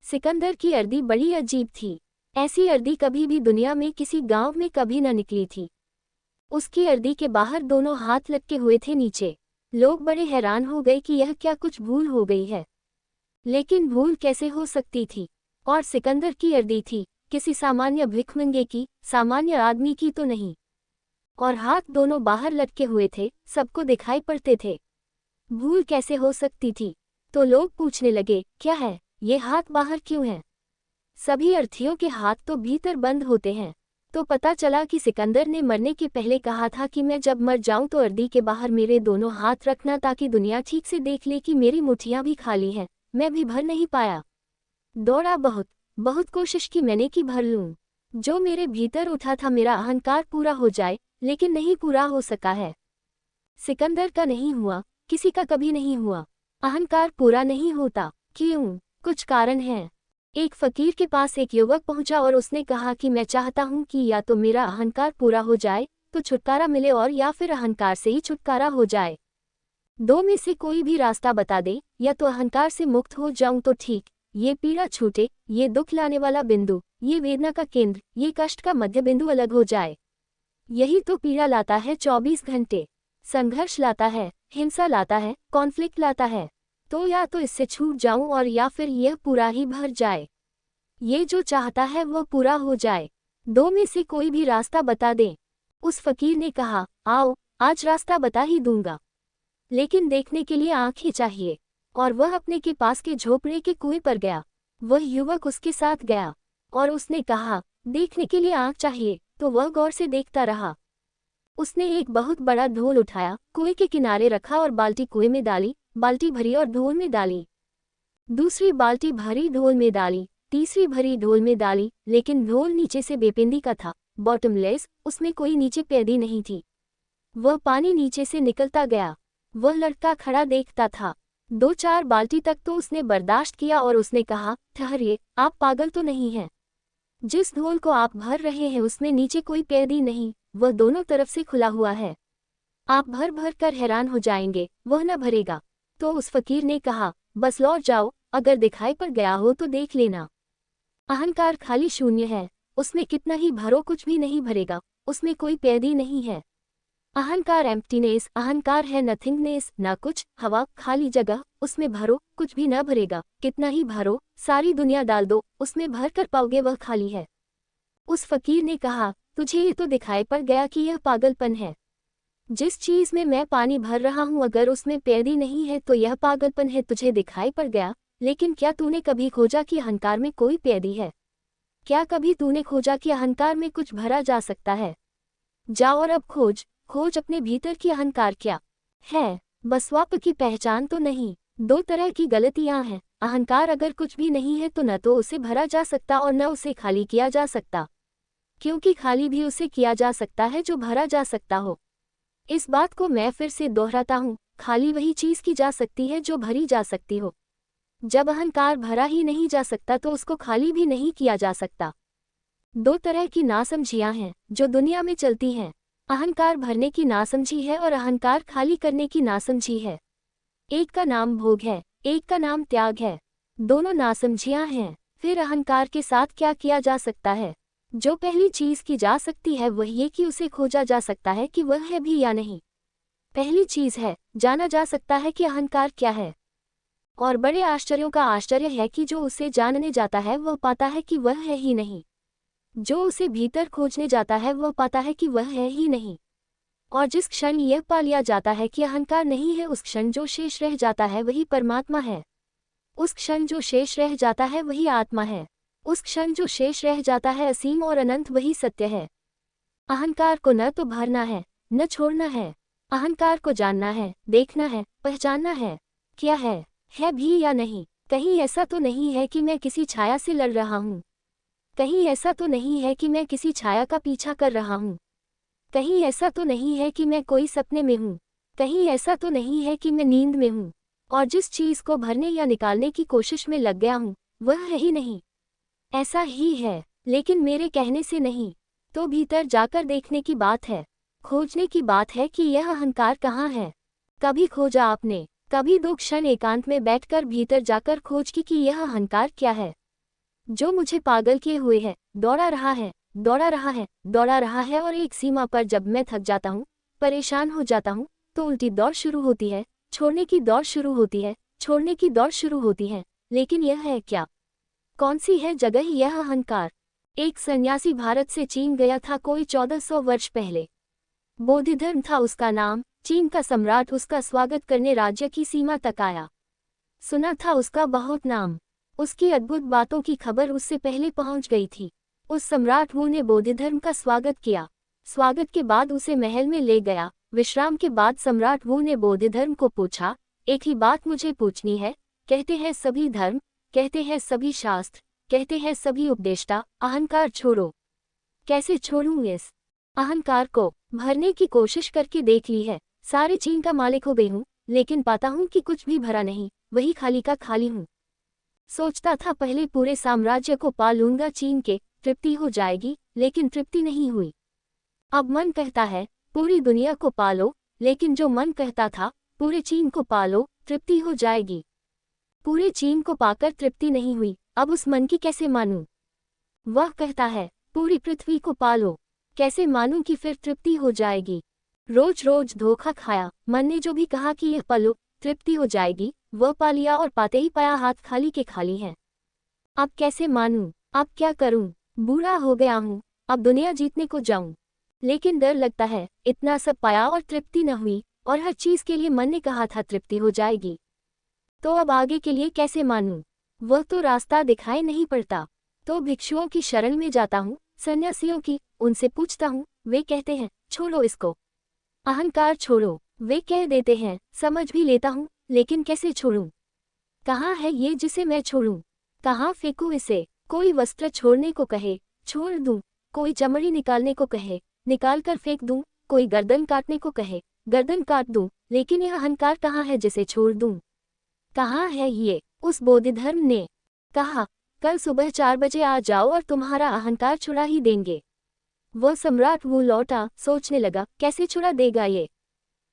सिकंदर की अर्दी बड़ी अजीब थी, ऐसी अर्दी कभी भी दुनिया में किसी गांव में कभी न निकली थी। उसकी अर्दी के बाहर दोनों हाथ लटके हुए थे नीचे। लोग बड़े हैरान हो गए कि यह क्या कुछ भूल हो गई है। लेकिन भूल कैसे हो सकती थी? और सिकंदर की अर्दी थी, किसी सामान्य भिखमंगे की, सामान्य आदमी की तो नहीं। और हाथ दोनों बाहर लटके हुए थे, सबको दिखाई पड़ते थे। भूल कैसे हो सकती थी? तो लोग पूछने लगे, क्या है, ये हाथ बाहर क्यों हैं? सभी अर्थियों के हाथ तो भीतर बंद होते हैं। तो पता चला कि सिकंदर ने मरने के पहले कहा था कि मैं जब मर जाऊं तो अर्दी के बाहर मेरे दोनों हाथ रखना, ताकि दुनिया ठीक से देख ले कि मेरी मुट्ठियां भी खाली हैं। मैं भी भर नहीं पाया। दौड़ा बहुत बहुत कोशिश की मैंने कि भर लूं। जो मेरे भीतर उठा था मेरा अहंकार पूरा हो जाए, लेकिन नहीं पूरा हो सका है। सिकंदर का नहीं हुआ, किसी का कभी नहीं हुआ। अहंकार पूरा नहीं होता। क्यों? कुछ कारण है। एक फकीर के पास एक युवक पहुंचा और उसने कहा कि मैं चाहता हूं कि या तो मेरा अहंकार पूरा हो जाए तो छुटकारा मिले, और या फिर अहंकार से ही छुटकारा हो जाए। दो में से कोई भी रास्ता बता दे। या तो अहंकार से मुक्त हो जाऊं तो ठीक, ये पीड़ा छूटे, ये दुख लाने वाला बिंदु, ये वेदना का केंद्र, ये कष्ट का मध्य बिंदु अलग हो जाए। यही तो पीड़ा लाता है 24 घंटे। संघर्ष लाता है, हिंसा लाता है, कॉन्फ्लिक्ट लाता है। तो या तो इससे छूट जाऊं और या फिर यह पूरा ही भर जाए। ये जो चाहता है वह पूरा हो जाए। दो में से कोई भी रास्ता बता दे। उस फकीर ने कहा, आओ, आज रास्ता बता ही दूंगा, लेकिन देखने के लिए आंखें चाहिए। और वह अपने के पास के झोपड़े के कुएं पर गया। वह युवक उसके साथ गया और उसने कहा, देखने के लिए आंख चाहिए। तो वह गौर से देखता रहा। उसने एक बहुत बड़ा ढोल उठाया, कुएं के किनारे रखा और बाल्टी कुएं में डाली। बाल्टी भरी और ढोल में डाली। दूसरी बाल्टी भरी, ढोल में डाली। तीसरी भरी, ढोल में डाली। लेकिन ढोल नीचे से बेपेंदी का था, बॉटमलेस, उसमें कोई नीचे पैदी नहीं थी। वह पानी नीचे से निकलता गया। वह लड़का खड़ा देखता था। 2-4 बाल्टी तक तो उसने बर्दाश्त किया और उसने कहा, ठहरिए, आप पागल तो नहीं हैं? जिस ढोल को आप भर रहे हैं उसमें नीचे कोई पैदी नहीं, वह दोनों तरफ से खुला हुआ है। आप भर भर कर हैरान हो जाएंगे, वह न भरेगा। तो उस फकीर ने कहा, बस लौट जाओ, अगर दिखाई पड़ गया हो तो देख लेना। अहंकार खाली शून्य है, उसमें कितना ही भरो कुछ भी नहीं भरेगा, उसमें कोई पैदी नहीं है। अहंकार एम्प्टीनेस, अहंकार है नथिंगनेस, ना कुछ, हवा, खाली जगह, उसमें भरो, कुछ भी न भरेगा। कितना ही भरो, सारी दुनिया डाल दो, उसमें भर कर पाओगे वह खाली है। उस फकीर ने कहा, तुझे ये तो दिखाई पड़ गया कि यह पागलपन है। जिस चीज में मैं पानी भर रहा हूं अगर उसमें पैदी नहीं है तो यह पागलपन है, तुझे दिखाई पड़ गया। लेकिन क्या तूने कभी खोजा कि अहंकार में कोई पैदी है? क्या कभी तूने खोजा कि अहंकार में कुछ भरा जा सकता है? जा और अब खोज, खोज अपने भीतर की अहंकार क्या है। बसवाप की पहचान तो नहीं। 2 तरह की गलतियां हैं। अहंकार अगर कुछ भी नहीं है तो न तो उसे भरा जा सकता और न उसे खाली किया जा सकता, क्योंकि खाली भी उसे किया जा सकता है जो भरा जा सकता हो। इस बात को मैं फिर से दोहराता हूँ, खाली वही चीज की जा सकती है जो भरी जा सकती हो। जब अहंकार भरा ही नहीं जा सकता तो उसको खाली भी नहीं किया जा सकता। 2 तरह की नासमझियां हैं जो दुनिया में चलती हैं। अहंकार भरने की नासमझी है और अहंकार खाली करने की नासमझी है। एक का नाम भोग है, एक का नाम त्याग है। दोनों नासमझियां हैं। फिर अहंकार के साथ क्या किया जा सकता है? जो पहली चीज की जा सकती है वह ये कि उसे खोजा जा सकता है कि वह है भी या नहीं। पहली चीज है, जाना जा सकता है कि अहंकार क्या है। और बड़े आश्चर्यों का आश्चर्य है कि जो उसे जानने जाता है वह पाता है कि वह है ही नहीं। जो उसे भीतर खोजने जाता है वह पाता है कि वह है ही नहीं। और जिस क्षण यह पा लिया जाता है कि अहंकार नहीं है, उस क्षण जो शेष रह जाता है वही परमात्मा है। उस क्षण जो शेष रह जाता है वही आत्मा है। उस क्षण जो शेष रह जाता है असीम और अनंत वही सत्य है। अहंकार को न तो भरना है, न छोड़ना है। अहंकार को जानना है, देखना है, पहचानना है। क्या है भी या नहीं। कहीं ऐसा तो नहीं है कि मैं किसी छाया से लड़ रहा हूँ। कहीं ऐसा तो नहीं है कि मैं किसी छाया का पीछा कर रहा हूँ। कहीं ऐसा तो नहीं है कि मैं कोई सपने में हूँ। कहीं ऐसा तो नहीं है कि मैं नींद में हूँ। और जिस चीज को भरने या निकालने की कोशिश में लग गया हूँ वह है ही नहीं। ऐसा ही है, लेकिन मेरे कहने से नहीं। तो भीतर जाकर देखने की बात है, खोजने की बात है कि यह अहंकार कहाँ है। कभी खोजा आपने? कभी 2 क्षण एकांत में बैठकर भीतर जाकर खोज की कि यह अहंकार क्या है जो मुझे पागल किए हुए है, दौड़ा रहा है, दौड़ा रहा है, दौड़ा रहा है, और एक सीमा पर जब मैं थक जाता हूँ, परेशान हो जाता हूँ, तो उल्टी दौड़ शुरू होती है, छोड़ने की दौड़ शुरू होती है, छोड़ने की दौड़ शुरू होती है। लेकिन यह है क्या? कौन सी है जगह यह अहंकार? एक सन्यासी भारत से चीन गया था कोई 1400 वर्ष पहले। बोधिधर्म था उसका नाम। चीन का सम्राट उसका स्वागत करने राज्य की सीमा तक आया। सुना था उसका बहुत नाम। उसकी अद्भुत बातों की खबर उससे पहले पहुंच गई थी। उस सम्राट वू ने बोधिधर्म का स्वागत किया। स्वागत के बाद उसे महल में ले गया। विश्राम के बाद सम्राट वू ने बोधिधर्म को पूछा, एक ही बात मुझे पूछनी है। कहते हैं सभी धर्म, कहते हैं सभी शास्त्र, कहते हैं सभी उपदेष्टा, अहंकार छोड़ो। कैसे छोड़ूं इस अहंकार को? भरने की कोशिश करके देख ली है, सारे चीन का मालिक हो गई हूँ, लेकिन पाता हूँ कि कुछ भी भरा नहीं, वही खाली का खाली हूँ। सोचता था पहले पूरे साम्राज्य को पा लूंगा, चीन के तृप्ति हो जाएगी, लेकिन तृप्ति नहीं हुई। अब मन कहता है पूरी दुनिया को पालो, लेकिन जो मन कहता था पूरे चीन को पालो, तृप्ति हो जाएगी, पूरे चीन को पाकर तृप्ति नहीं हुई। अब उस मन की कैसे मानूं? वह कहता है पूरी पृथ्वी को पालो, कैसे मानूं कि फिर तृप्ति हो जाएगी? रोज रोज धोखा खाया। मन ने जो भी कहा कि यह पालो, तृप्ति हो जाएगी, वह पा लिया, और पाते ही पाया हाथ खाली के खाली है। अब कैसे मानूं? अब क्या करूं? बूढ़ा हो गया हूं, अब दुनिया जीतने को जाऊं, लेकिन डर लगता है, इतना सब पाया और तृप्ति न हुई, और हर चीज के लिए मन ने कहा था तृप्ति हो जाएगी। तो अब आगे के लिए कैसे मानूं? वह तो रास्ता दिखाई नहीं पड़ता। तो भिक्षुओं की शरण में जाता हूँ, सन्यासियों की, उनसे पूछता हूँ। वे कहते हैं छोड़ो इसको, अहंकार छोड़ो। वे कह देते हैं, समझ भी लेता हूँ, लेकिन कैसे छोड़ूं? कहाँ है ये जिसे मैं छोड़ूं? कहाँ फेंकूं इसे? कोई वस्त्र छोड़ने को कहे, छोड़ दूं। कोई चमड़ी निकालने को कहे, निकाल कर फेंक दूं। कोई गर्दन काटने को कहे, गर्दन काट दूं। लेकिन यह अहंकार कहाँ है जिसे छोड़ दूं? कहाँ है ये? उस बोधिधर्म ने कहा, कल सुबह 4 बजे आ जाओ और तुम्हारा अहंकार छुड़ा ही देंगे। वह सम्राट वू लौटा, सोचने लगा कैसे छुड़ा देगा ये।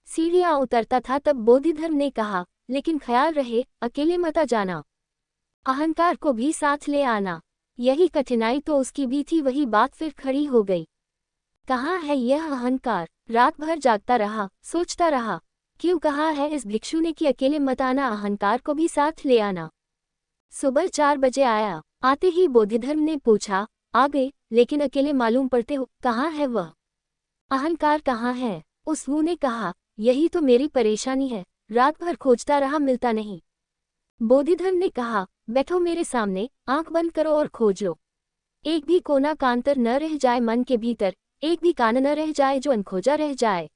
सीढ़ियां उतरता था तब बोधिधर्म ने कहा, लेकिन ख्याल रहे अकेले मत जाना, अहंकार को भी साथ ले आना। यही कठिनाई तो उसकी भी थी। वही बात फिर खड़ी हो गई। कहाँ है यह अहंकार? रात भर जागता रहा, सोचता रहा, क्यों कहा है इस भिक्षु ने कि अकेले मत आना, अहंकार को भी साथ ले आना। सुबह 4 बजे आया। आते ही बोधिधर्म ने पूछा, आ गए, लेकिन अकेले मालूम पड़ते हो, कहाँ है वह अहंकार? कहाँ है? उस वू ने कहा, यही तो मेरी परेशानी है, रात भर खोजता रहा, मिलता नहीं। बोधिधर्म ने कहा, बैठो मेरे सामने, आंख बंद करो और खोज लो। एक भी कोना कांतर न रह जाए मन के भीतर, एक भी कान न रह जाए जो अनखोजा रह जाए।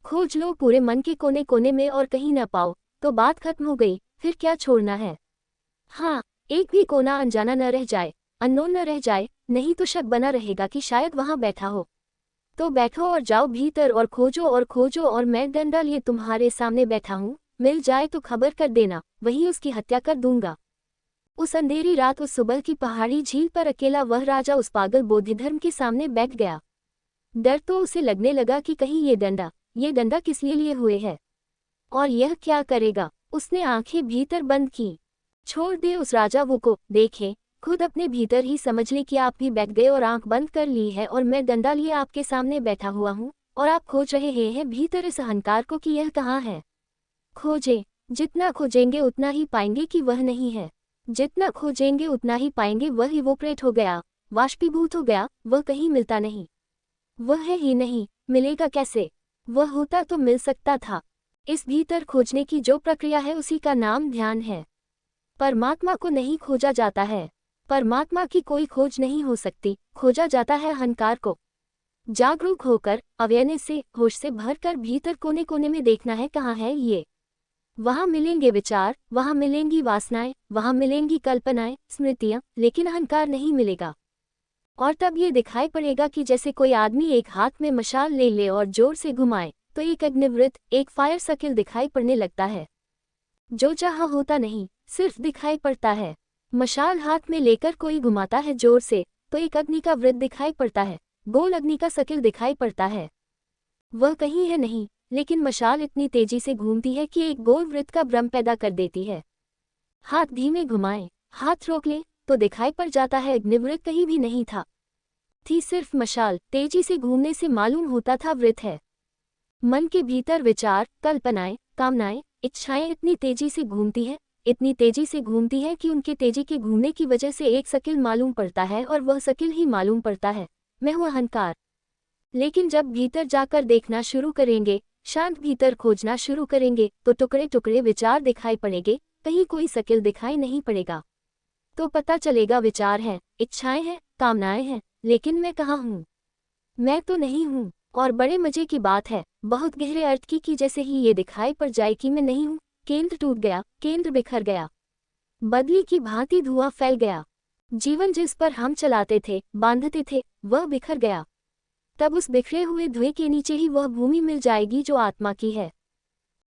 खोज लो पूरे मन के कोने कोने में और कहीं न पाओ तो बात खत्म हो गई, फिर क्या छोड़ना है? हाँ, एक भी कोना अनजाना न रह जाए, अननोन न रह जाए, नहीं तो शक बना रहेगा कि शायद वहां बैठा हो। तो बैठो और जाओ भीतर और खोजो और खोजो, और मैं डंडा लिए तुम्हारे सामने बैठा हूँ, मिल जाए तो खबर कर देना, वही उसकी हत्या कर दूंगा। उस अंधेरी रात, उस सुबह की पहाड़ी झील पर अकेला वह राजा उस पागल बोधिधर्म के सामने बैठ गया। डर तो उसे लगने लगा कि कहीं ये डंडा किस लिए हुए है, और यह क्या करेगा। उसने आंखें भीतर बंद की। छोड़ दे उस राजा वो को, देखे खुद अपने भीतर ही समझ ले कि आप भी बैठ गए और आंख बंद कर ली है, और मैं डंडा लिए आपके सामने बैठा हुआ हूँ, और आप खोज रहे हैं भीतर इस अहंकार को कि यह कहाँ है। खोजे, जितना खोजेंगे उतना ही पाएंगे कि वह नहीं है, जितना खोजेंगे उतना ही पाएंगे वह इवोपरेट हो गया, वाष्पीभूत हो गया, वह कहीं मिलता नहीं। वह है ही नहीं, मिलेगा कैसे? वह होता तो मिल सकता था। इस भीतर खोजने की जो प्रक्रिया है उसी का नाम ध्यान है। परमात्मा को नहीं खोजा जाता है, परमात्मा की कोई खोज नहीं हो सकती, खोजा जाता है अहंकार को। जागरूक होकर, अवेयरनेस से, होश से भरकर भीतर कोने कोने में देखना है कहाँ है ये। वहाँ मिलेंगे विचार, वहाँ मिलेंगी वासनाएं, वहाँ मिलेंगी कल्पनाएं, स्मृतियाँ, लेकिन अहंकार नहीं मिलेगा। और तब ये दिखाई पड़ेगा कि जैसे कोई आदमी एक हाथ में मशाल ले ले और जोर से घुमाए तो एक अग्निवृत्त, एक फायर सर्किल दिखाई पड़ने लगता है। जो चाहा होता नहीं, सिर्फ दिखाई पड़ता है। मशाल हाथ में लेकर कोई घुमाता है जोर से तो एक अग्नि का वृत्त दिखाई पड़ता है, गोल अग्नि का सर्किल दिखाई पड़ता है। वह कहीं है नहीं, लेकिन मशाल इतनी तेजी से घूमती है कि एक गोल वृत्त का भ्रम पैदा कर देती है। हाथ धीमे घुमाएं, हाथ रोक ले तो दिखाई पड़ जाता है अग्निवृत्त कहीं भी नहीं था, थी सिर्फ मशाल, तेजी से घूमने से मालूम होता था वृत्त है। मन के भीतर विचार, कल्पनाएं, कामनाएं, इच्छाएं इतनी तेजी से घूमती है, इतनी तेजी से घूमती है कि उनके तेजी के घूमने की वजह से एक शकिल मालूम पड़ता है और वह शकिल ही मालूम पड़ता है, मैं हूँ अहंकार। लेकिन जब भीतर जाकर देखना शुरू करेंगे, शांत भीतर खोजना शुरू करेंगे, तो टुकड़े टुकड़े विचार दिखाई पड़ेंगे, कहीं कोई शकिल दिखाई नहीं पड़ेगा। तो पता चलेगा विचार हैं, इच्छाएं हैं, कामनाएं हैं, लेकिन मैं कहाँ हूँ? मैं तो नहीं हूँ। और बड़े मजे की बात है, बहुत गहरे अर्थ की जैसे ही ये दिखाई पड़ जाए कि मैं नहीं हूँ, केंद्र टूट गया, केंद्र बिखर गया, बदली की भांति धुआं फैल गया। जीवन जिस पर हम चलाते थे, बांधते थे, वह बिखर गया। तब उस बिखरे हुए धुएं के नीचे ही वह भूमि मिल जाएगी जो आत्मा की है।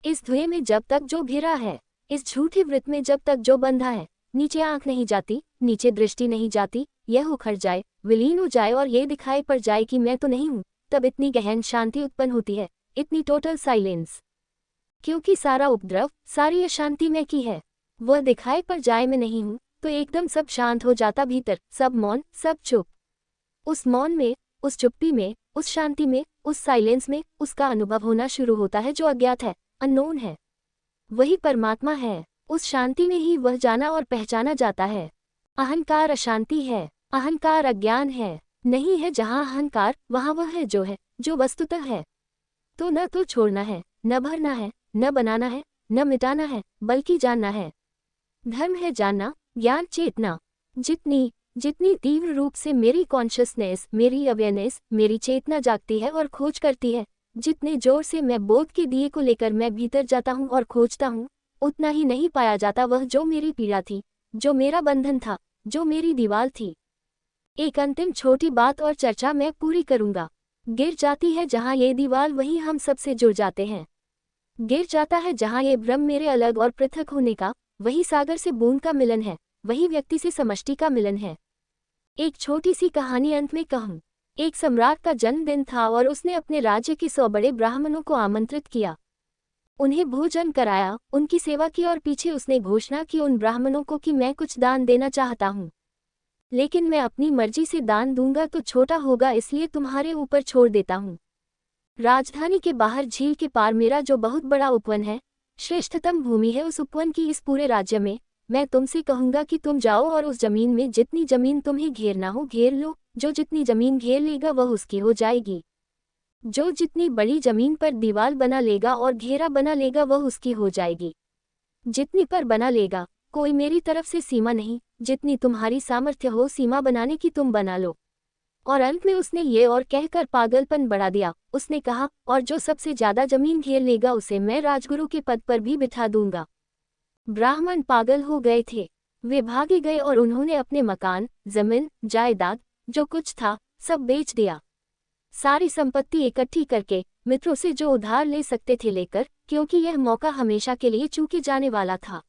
इस धुएं में जब तक जो घिरा है, इस झूठे वृत्त में जब तक जो बंधा है, नीचे आंख नहीं जाती, नीचे दृष्टि नहीं जाती, यह उखड़ जाए, विलीन हो जाए और ये दिखाई पड़ जाए कि मैं तो नहीं हूँ, तब इतनी गहन शांति उत्पन्न होती है, इतनी टोटल साइलेंस। क्योंकि सारा उपद्रव, सारी अशांति मैं की है। वह दिखाई पड़ जाए मैं नहीं हूँ, तो एकदम सब शांत हो जाता भीतर, सब मौन, सब चुप। उस मौन में, उस चुप्पी में, उस शांति में, उस साइलेंस में उसका अनुभव होना शुरू होता है जो अज्ञात है, अननोन है। वही परमात्मा है। उस शांति में ही वह जाना और पहचाना जाता है। अहंकार अशांति है, अहंकार अज्ञान है। नहीं है जहाँ अहंकार, वहाँ वह है जो वस्तुतः है। तो न तो छोड़ना है, न भरना है, न बनाना है, न मिटाना है, बल्कि जानना है। धर्म है जानना, ज्ञान चेतना। जितनी जितनी तीव्र रूप से मेरी कॉन्शियसनेस, मेरी अवेयरनेस, मेरी चेतना जागती है और खोज करती है, जितने जोर से मैं बोध के दिए को लेकर मैं भीतर जाता हूँ और खोजता हूँ, उतना ही नहीं पाया जाता वह जो मेरी पीड़ा थी, जो मेरा बंधन था, जो मेरी दीवार थी। एक अंतिम छोटी बात और चर्चा मैं पूरी करूंगा। गिर जाती है जहाँ ये दीवार, वहीं हम सबसे जुड़ जाते हैं। गिर जाता है जहाँ ये भ्रम मेरे अलग और पृथक होने का, वही सागर से बूंद का मिलन है, वही व्यक्ति से समष्टि का मिलन है। एक छोटी सी कहानी अंत में कहूँ। एक सम्राट का जन्मदिन था और उसने अपने राज्य के 100 बड़े ब्राह्मणों को आमंत्रित किया। उन्हें भोजन कराया, उनकी सेवा की और पीछे उसने घोषणा की उन ब्राह्मणों को कि मैं कुछ दान देना चाहता हूँ, लेकिन मैं अपनी मर्जी से दान दूंगा तो छोटा होगा, इसलिए तुम्हारे ऊपर छोड़ देता हूँ। राजधानी के बाहर झील के पार मेरा जो बहुत बड़ा उपवन है, श्रेष्ठतम भूमि है, उस उपवन की इस पूरे राज्य में मैं तुमसे कहूंगा कि तुम जाओ और उस जमीन में जितनी जमीन तुम्हें घेरना हो घेर लो। जो जितनी जमीन घेर लेगा वह उसकी हो जाएगी। जो जितनी बड़ी जमीन पर दीवार बना लेगा और घेरा बना लेगा वह उसकी हो जाएगी। जितनी पर बना लेगा, कोई मेरी तरफ से सीमा नहीं, जितनी तुम्हारी सामर्थ्य हो सीमा बनाने की तुम बना लो। और अंत में उसने ये और कहकर पागलपन बढ़ा दिया। उसने कहा, और जो सबसे ज्यादा जमीन घेर लेगा उसे मैं राजगुरु के पद पर भी बिठा दूंगा। ब्राह्मण पागल हो गए थे। वे भागे गए और उन्होंने अपने मकान, जमीन, जायदाद, जो कुछ था, सब बेच दिया। सारी संपत्ति इकट्ठी करके, मित्रों से जो उधार ले सकते थे लेकर, क्योंकि यह मौका हमेशा के लिए चूके जाने वाला था।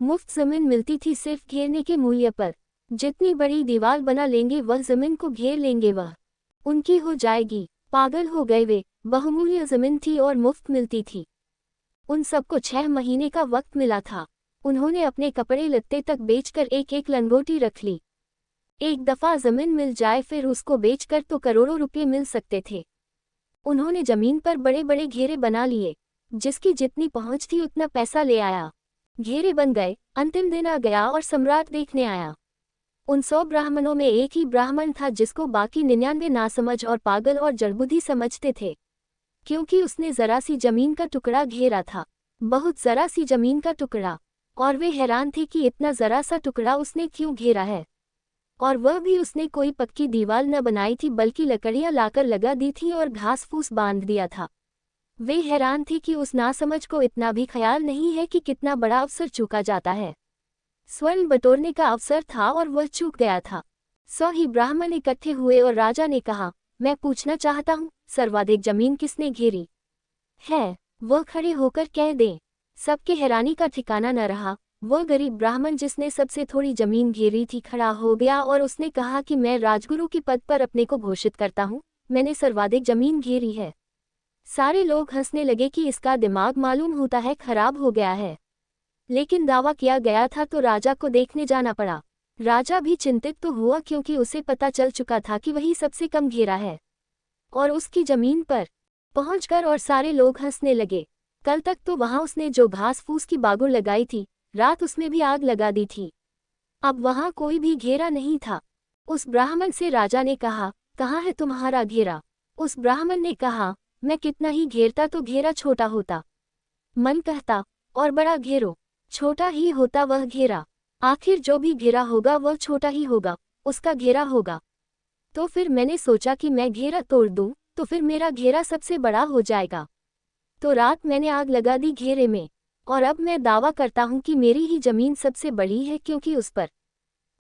मुफ्त जमीन मिलती थी सिर्फ घेरने के मूल्य पर। जितनी बड़ी दीवार बना लेंगे वह जमीन को घेर लेंगे, वह उनकी हो जाएगी। पागल हो गए वे। बहुमूल्य जमीन थी और मुफ्त मिलती थी। उन सबको 6 महीने का वक्त मिला था। उन्होंने अपने कपड़े लत्ते तक बेचकर एक एक लंगोटी रख ली। एक दफा जमीन मिल जाए फिर उसको बेचकर तो करोड़ों रुपये मिल सकते थे। उन्होंने जमीन पर बड़े बड़े घेरे बना लिए। जिसकी जितनी पहुंच थी उतना पैसा ले आया। घेरे बन गए। अंतिम दिन आ गया और सम्राट देखने आया। उन 100 ब्राह्मणों में एक ही ब्राह्मण था जिसको बाकी 99 नासमझ और पागल और जड़बुद्धि समझते थे, क्योंकि उसने जरा सी जमीन का टुकड़ा घेरा था, बहुत जरा सी जमीन का टुकड़ा। और वे हैरान थे कि इतना जरा सा टुकड़ा उसने क्यों घेरा है। और वह भी उसने कोई पक्की दीवार न बनाई थी बल्कि लकड़ियां लाकर लगा दी थी और घास फूस बांध दिया था। वे हैरान थे कि उस नासमझ को इतना भी ख्याल नहीं है कि कितना बड़ा अवसर चूका जाता है। स्वर्ण बटोरने का अवसर था और वह चूक गया था। 100 ही ब्राह्मण इकट्ठे हुए और राजा ने कहा, मैं पूछना चाहता हूँ, सर्वाधिक जमीन किसने घेरी है? वह खड़े होकर कह दें। सबके हैरानी का ठिकाना न रहा। वह गरीब ब्राह्मण जिसने सबसे थोड़ी जमीन घेरी थी खड़ा हो गया और उसने कहा कि मैं राजगुरु के पद पर अपने को घोषित करता हूँ, मैंने सर्वाधिक जमीन घेरी है। सारे लोग हंसने लगे कि इसका दिमाग मालूम होता है खराब हो गया है। लेकिन दावा किया गया था तो राजा को देखने जाना पड़ा। राजा भी चिंतित तो हुआ क्योंकि उसे पता चल चुका था कि वही सबसे कम घेरा है। और उसकी जमीन पर पहुंचकर और सारे लोग हंसने लगे। कल तक तो वहां उसने जो घास फूस की बागुर लगाई थी, रात उसमें भी आग लगा दी थी। अब वहां कोई भी घेरा नहीं था। उस ब्राह्मण से राजा ने कहा, कहाँ है तुम्हारा घेरा? उस ब्राह्मण ने कहा, मैं कितना ही घेरता तो घेरा छोटा होता। मन कहता, और बड़ा घेरो, छोटा ही होता वह घेरा। आखिर जो भी घेरा होगा वह छोटा ही होगा, उसका घेरा होगा। तो फिर मैंने सोचा कि मैं घेरा तोड़ दूं, तो फिर मेरा घेरा सबसे बड़ा हो जाएगा। तो रात मैंने आग लगा दी घेरे में, और अब मैं दावा करता हूं कि मेरी ही जमीन सबसे बड़ी है क्योंकि उस पर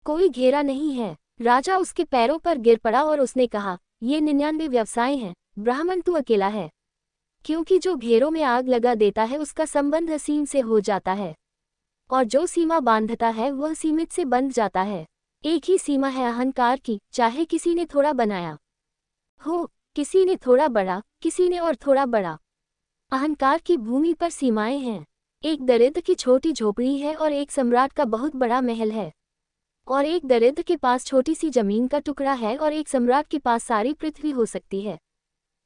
कोई घेरा नहीं है। राजा उसके पैरों पर गिर पड़ा और उसने कहा, ये 99 व्यवसाय हैं, ब्राह्मण तू अकेला है। क्योंकि जो घेरों में आग लगा देता है उसका संबंध असीम से हो जाता है, और जो सीमा बांधता है वह सीमित से बंध जाता है। एक ही सीमा है अहंकार की, चाहे किसी ने थोड़ा बनाया हो, किसी ने थोड़ा बड़ा, किसी ने और थोड़ा बड़ा। अहंकार की भूमि पर सीमाएं हैं। एक दरिद्र की छोटी झोपड़ी है और एक सम्राट का बहुत बड़ा महल है। और एक दरिद्र के पास छोटी सी जमीन का टुकड़ा है और एक सम्राट के पास सारी पृथ्वी हो सकती है।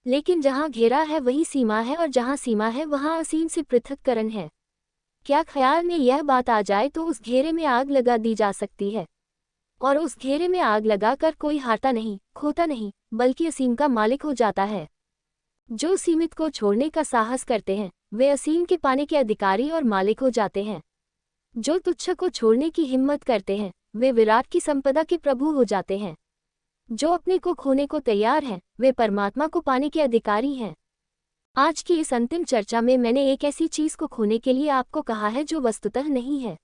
लेकिन जहाँ घेरा है वही सीमा है, और जहाँ सीमा है वहाँ असीम से पृथक्करण है। क्या ख्याल में यह बात आ जाए तो उस घेरे में आग लगा दी जा सकती है, और उस घेरे में आग लगाकर कोई हारता नहीं, खोता नहीं, बल्कि असीम का मालिक हो जाता है। जो सीमित को छोड़ने का साहस करते हैं वे असीम के पाने के अधिकारी और मालिक हो जाते हैं। जो तुच्छ को छोड़ने की हिम्मत करते हैं वे विराट की संपदा के प्रभु हो जाते हैं। जो अपने को खोने को तैयार हैं वे परमात्मा को पाने के अधिकारी हैं। आज की इस अंतिम चर्चा में मैंने एक ऐसी चीज को खोने के लिए आपको कहा है जो वस्तुतः नहीं है।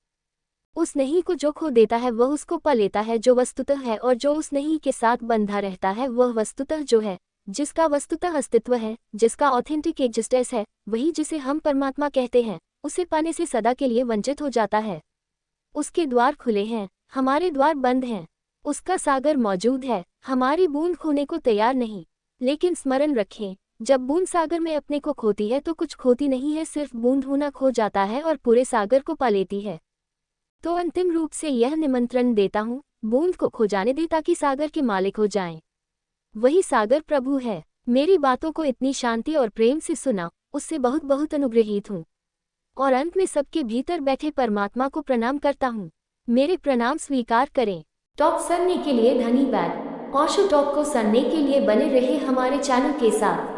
उस नहीं को जो खो देता है वह उसको पा लेता है जो वस्तुतः है, और जो उस नहीं के साथ बंधा रहता है वह वस्तुतः जो है, जिसका वस्तुतः अस्तित्व है, जिसका ऑथेंटिक एग्जिस्टेंस है, वही जिसे हम परमात्मा कहते हैं, उसे पाने से सदा के लिए वंचित हो जाता है। उसके द्वार खुले हैं, हमारे द्वार बंद हैं। उसका सागर मौजूद है, हमारी बूंद खोने को तैयार नहीं। लेकिन स्मरण रखें, जब बूंद सागर में अपने को खोती है तो कुछ खोती नहीं है, सिर्फ बूंद होना खो जाता है और पूरे सागर को पा लेती है। तो अंतिम रूप से यह निमंत्रण देता हूँ, बूंद को खो जाने दे ताकि सागर के मालिक हो जाएं। वही सागर प्रभु है। मेरी बातों को इतनी शांति और प्रेम से सुना, उससे बहुत बहुत अनुग्रहित हूँ। और अंत में सबके भीतर बैठे परमात्मा को प्रणाम करता हूँ। मेरे प्रणाम स्वीकार करें। टॉक सुनने के लिए धन्यवाद। ओशो टॉक को सुनने के लिए बने रहे हमारे चैनल के साथ।